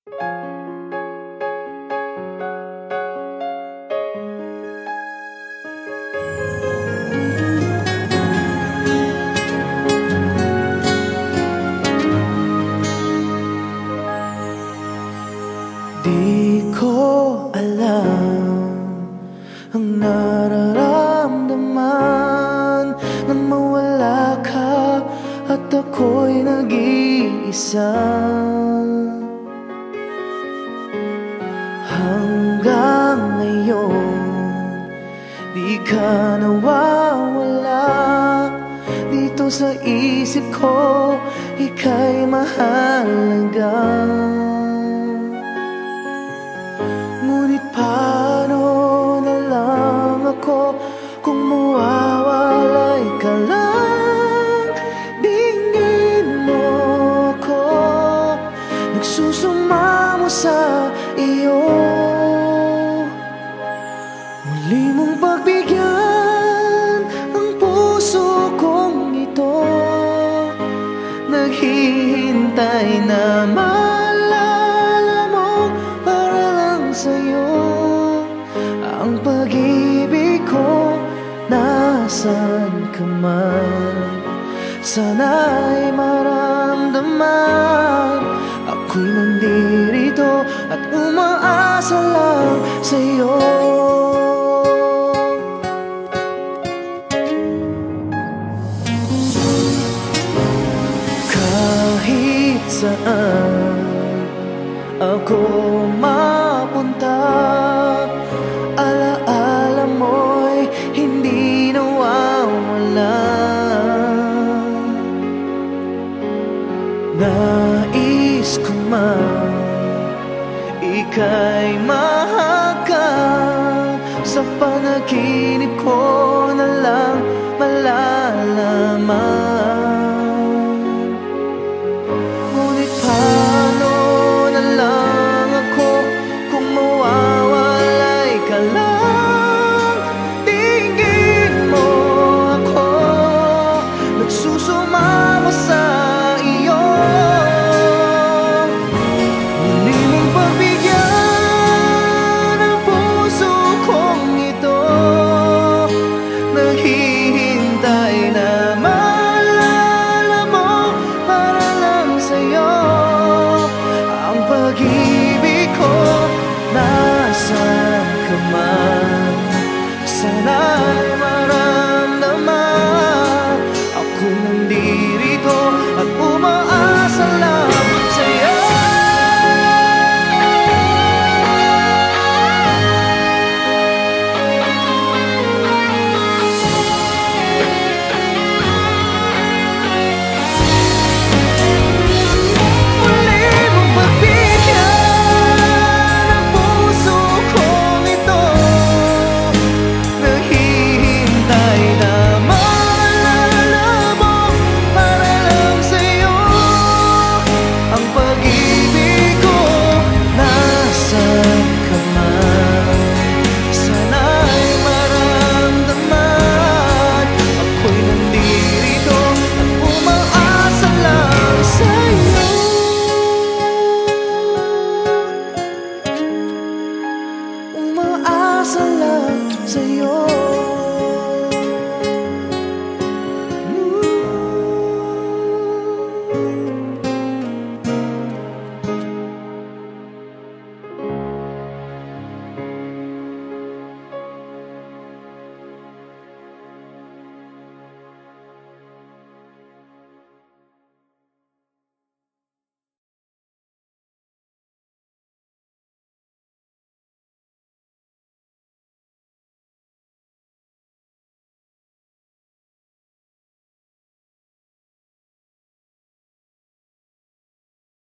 Di ko alam ang nararamdaman nang mawala ka at ako'y nag-iisa. Hanggang ngayon, di ka nawawala dito sa isip ko, ika'y mahalaga. Ngunit paano na lang ako kung mawawalay ka lang? Tingin mo ako, nagsusumamo sa iyo. Muli mong pagbigyan ang puso kong ito, naghihintay na maalala mo para lang sa'yo. Ang pag-ibig ko, nasan ka man, sana'y maramdaman. Ako'y nandirito at umaasa lang sa'yo. Kahit saan ako mapunta, alaala mo'y hindi nawawala. Nais ko man ika'y mahagkan, sa panaginip ko na lang malalaman. Ngunit paano na lang ako kung mawawalay ka lang? Tingin mo ako, nagsusumama sa iyo. Muli mong pagbigyan ang puso kong ito, naghihintay na maalala mo para lang sa'yo. Ang pag-ibig ko, nasan ka man, sana'y maramdaman. Ako'y nandirito at umaasa lang sa'yo. Muli mong pagbigyan ang puso kong ito, naghihintay na maalala mo para lang sa'yo. Ang pag-ibig ko, nasan ka man, sana'y maramdaman. Ako'y nandirito at umaasa lang sa'yo. Umaasa lang sa'yo.